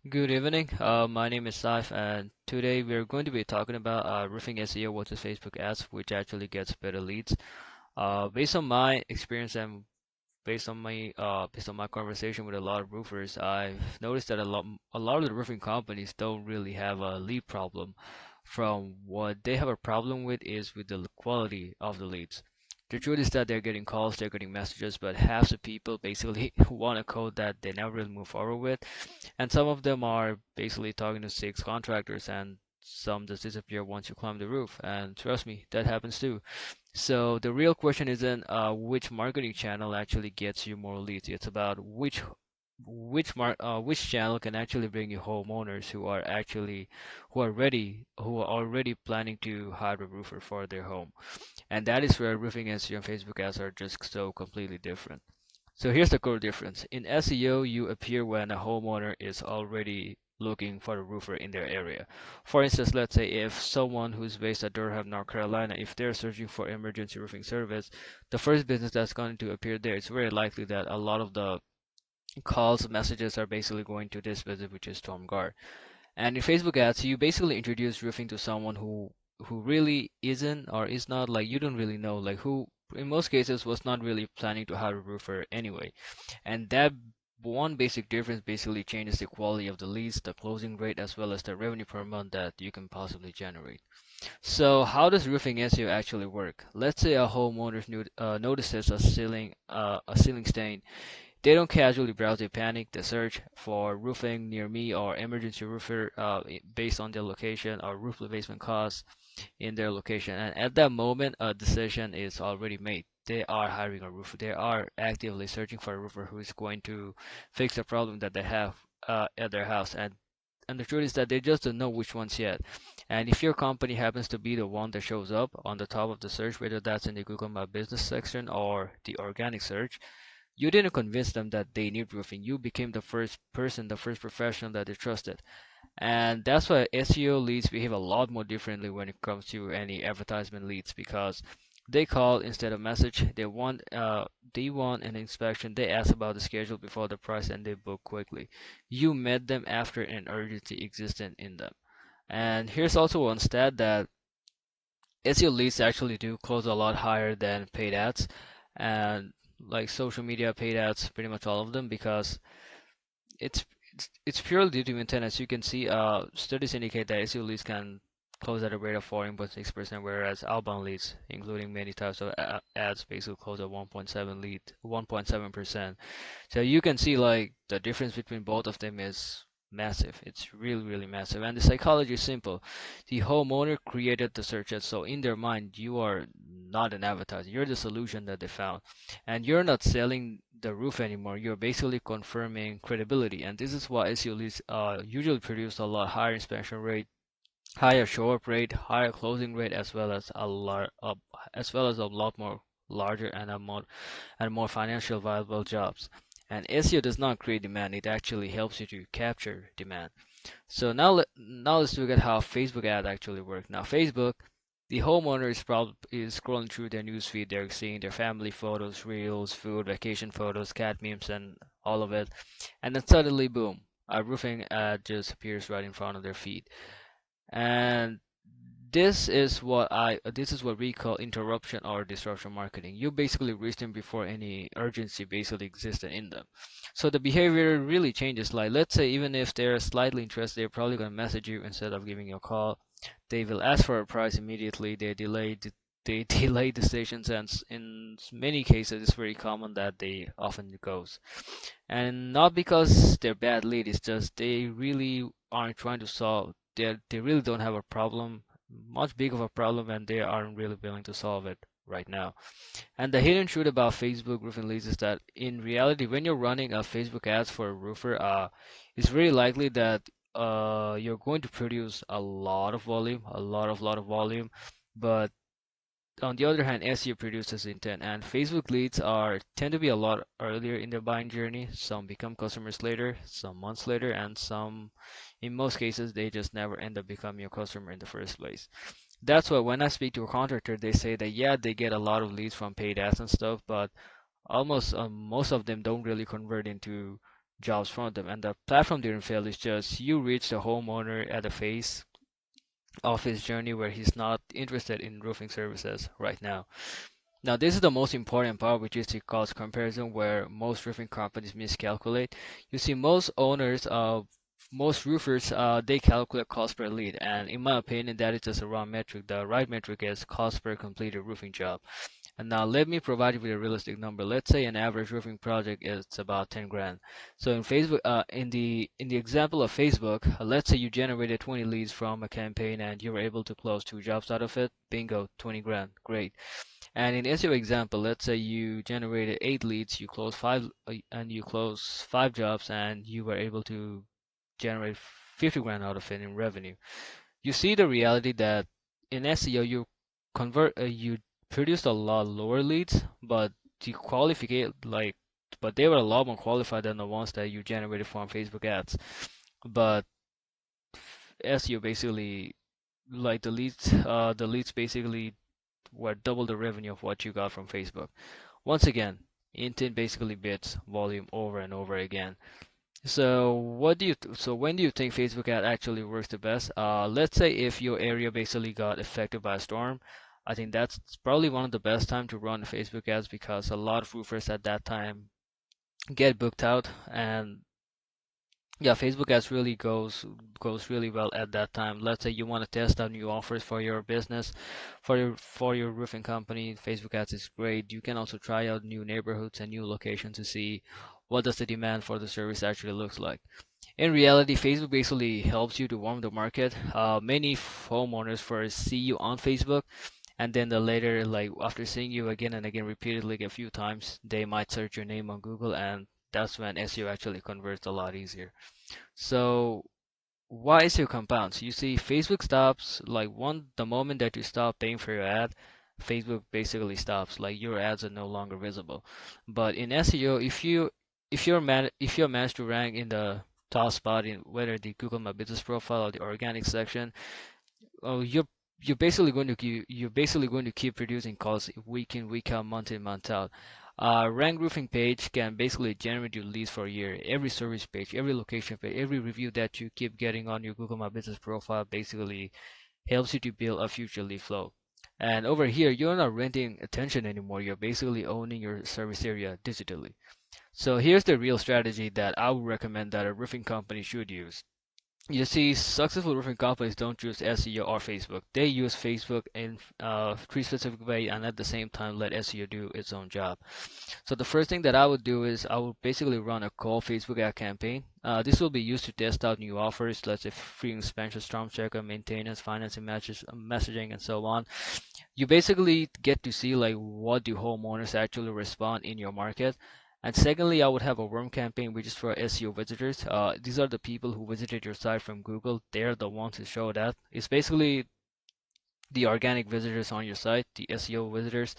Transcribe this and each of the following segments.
Good evening. My name is Saif, and today we're going to be talking about roofing SEO versus Facebook ads, which actually gets better leads. Based on my experience and based on my conversation with a lot of roofers, I've noticed that a lot of the roofing companies don't really have a lead problem. From what they have a problem with is with the quality of the leads. The truth is that they're getting calls, they're getting messages, but half the people basically want a code that they never really move forward with. And some of them are basically talking to six contractors, and some just disappear once you climb the roof. And trust me, that happens too. So the real question isn't which marketing channel actually gets you more leads. It's about which channel can actually bring you homeowners who are already planning to hire a roofer for their home. And that is where roofing SEO and Facebook ads are just so completely different. So here's the core difference. In SEO, you appear when a homeowner is already looking for a roofer in their area. For instance, let's say if someone who's based at Durham, North Carolina, if they're searching for emergency roofing service, the first business that's going to appear there, it's very likely that a lot of the calls, messages are basically going to this business, which is Storm Guard. And in Facebook ads, you basically introduce roofing to someone who really isn't or is not, like, you don't really know, like, who in most cases was not really planning to hire a roofer anyway. And that one basic difference basically changes the quality of the leads, the closing rate, as well as the revenue per month that you can possibly generate. So how does roofing SEO actually work? Let's say a homeowner notices a ceiling stain. They don't casually browse, they panic. They search for roofing near me or emergency roofer based on their location or roof replacement costs in their location. And at that moment, a decision is already made. They are hiring a roofer. They are actively searching for a roofer who is going to fix the problem that they have at their house. And the truth is that they just don't know which ones yet. And if your company happens to be the one that shows up on the top of the search, whether that's in the Google My Business section or the organic search, you didn't convince them that they need roofing. You became the first person, the first professional that they trusted. And that's why SEO leads behave a lot more differently when it comes to any advertisement leads, because they call instead of message. They want an inspection. They ask about the schedule before the price, and they book quickly. You met them after an urgency existed in them. And here's also one stat that SEO leads actually do close a lot higher than paid ads, and like social media paid ads, pretty much all of them, because it's it's purely due to intent. As you can see, studies indicate that SEO leads can close at a rate of 14.6%, whereas outbound leads, including many types of ads, basically close at 1.7%. So you can see, like, the difference between both of them is massive. It's really, really massive. And the psychology is simple. The homeowner created the search ad, so in their mind, you are not an advertiser. You're the solution that they found, and you're not selling the roof anymore. You're basically confirming credibility, and this is why SEO leads usually produce a lot higher inspection rate, higher show up rate, higher closing rate, as well as a lot more larger and more financial viable jobs. And SEO does not create demand; it actually helps you to capture demand. So now let's look at how Facebook ads actually work. Now Facebook, the homeowner is scrolling through their newsfeed. They're seeing their family photos, reels, food, vacation photos, cat memes, and all of it. And then suddenly, boom, a roofing ad just appears right in front of their feed. And this is what we call interruption or disruption marketing. You basically reach them before any urgency basically existed in them. So the behavior really changes. Like, let's say even if they're slightly interested, they're probably gonna message you instead of giving you a call. They will ask for a price immediately. They delay decisions, and in many cases it's very common that they often goes. And not because they're bad lead, it's just they really aren't trying to solve. They really don't have a problem, much big of a problem, and they aren't really willing to solve it right now. And the hidden truth about Facebook roofing leads is that in reality, when you're running a Facebook ads for a roofer, it's very likely that you're going to produce a lot of volume, a lot of volume, but on the other hand, SEO produces intent, and Facebook leads are tend to be a lot earlier in their buying journey. Some become customers later, some months later, and some, in most cases, they just never end up becoming your customer in the first place. That's why when I speak to a contractor, they say that yeah, they get a lot of leads from paid ads and stuff, but almost most of them don't really convert into jobs from them, and the platform didn't fail. It's just you reach the homeowner at a phase of his journey where he's not interested in roofing services right now. Now, this is the most important part, which is the cost comparison, where most roofing companies miscalculate. You see, most roofers, they calculate cost per lead, and in my opinion, that is just a wrong metric. The right metric is cost per completed roofing job. And now let me provide you with a realistic number. Let's say an average roofing project is about 10 grand. So in Facebook, in the example of Facebook, let's say you generated 20 leads from a campaign and you were able to close 2 jobs out of it. Bingo, 20 grand. Great. And in SEO example, let's say you generated 8 leads, you closed five, and you closed 5 jobs, and you were able to generate 50 grand out of it in revenue. You see the reality that in SEO you produced a lot lower leads, but the qualificate like but they were a lot more qualified than the ones that you generated from Facebook ads. But SEO basically like the leads basically were double the revenue of what you got from Facebook. Once again, intent basically beats volume over and over again. So when do you think Facebook ad actually works the best? Let's say if your area basically got affected by a storm, I think that's probably one of the best time to run Facebook ads because a lot of roofers at that time get booked out, and yeah, Facebook ads really goes really well at that time. Let's say you want to test out new offers for your business, for your roofing company. Facebook ads is great. You can also try out new neighborhoods and new locations to see what does the demand for the service actually looks like. In reality, Facebook basically helps you to warm the market. Many homeowners first see you on Facebook, and then the later, like after seeing you again and again repeatedly a few times, they might search your name on Google, and that's when SEO actually converts a lot easier. So why SEO compounds? You see, Facebook stops like the moment that you stop paying for your ad, Facebook basically stops. Like your ads are no longer visible. But in SEO, if you're managed to rank in the top spot in whether the Google My Business profile or the organic section, oh, you're basically going to keep producing calls week in, week out, month in, month out. Rank roofing page can basically generate you leads for a year. Every service page, every location page, every review that you keep getting on your Google My Business profile basically helps you to build a future lead flow. And over here, you're not renting attention anymore. You're basically owning your service area digitally. So here's the real strategy that I would recommend that a roofing company should use. You see, successful roofing companies don't use SEO or Facebook. They use Facebook in three specific way, and at the same time let SEO do its own job. So the first thing that I would do is I would basically run a cold Facebook ad campaign. This will be used to test out new offers, let's say free expansion, storm checker, maintenance, financing matches, messaging, and so on. You basically get to see like what do homeowners actually respond in your market. And secondly, I would have a worm campaign which is for SEO visitors. These are the people who visited your site from Google. They're the ones who show that. It's basically the organic visitors on your site, the SEO visitors.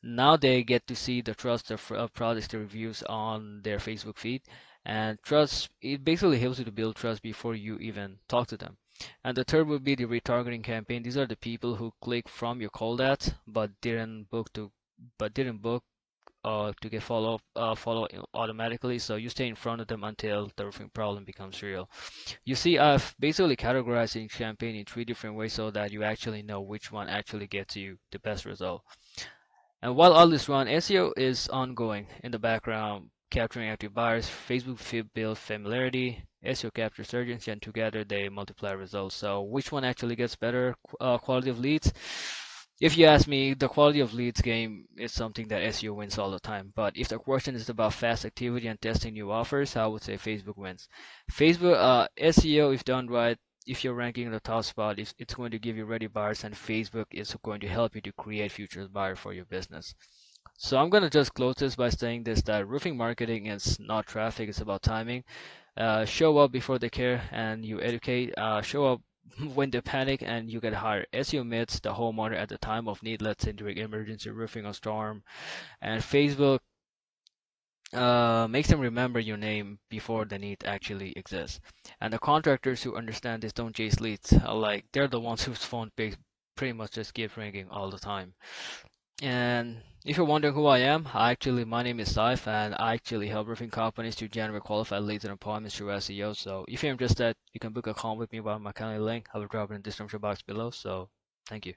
Now they get to see the trust of products, the reviews on their Facebook feed, and trust. It basically helps you to build trust before you even talk to them. And the third would be the retargeting campaign. These are the people who click from your cold ads but didn't book to get follow automatically. So you stay in front of them until the roofing problem becomes real. You see, I've basically categorized each campaign in 3 different ways so that you actually know which one actually gets you the best result. And while all this run, SEO is ongoing in the background, capturing active buyers. Facebook feed builds familiarity. SEO captures urgency, and together they multiply results. So which one actually gets better quality of leads? If you ask me, the quality of leads game is something that SEO wins all the time. But if the question is about fast activity and testing new offers, I would say Facebook wins. Facebook SEO, if done right, if you're ranking in the top spot, it's going to give you ready buyers, and Facebook is going to help you to create future buyer for your business. So I'm going to just close this by saying this, that roofing marketing is not traffic, it's about timing. Show up before they care and you educate. Show up when they panic and you get hired. SEO meets the homeowner at the time of need, let's say during emergency roofing or storm. And Facebook makes them remember your name before the need actually exists. And the contractors who understand this don't chase leads. Like they're the ones whose phone pretty much just keeps ringing all the time. And if you're wondering who I am, my name is Saif, and I actually help roofing companies to generate qualified leads and appointments through SEO. So if you're interested, you can book a call with me via my calendar link. I will drop it in the description box below. So thank you.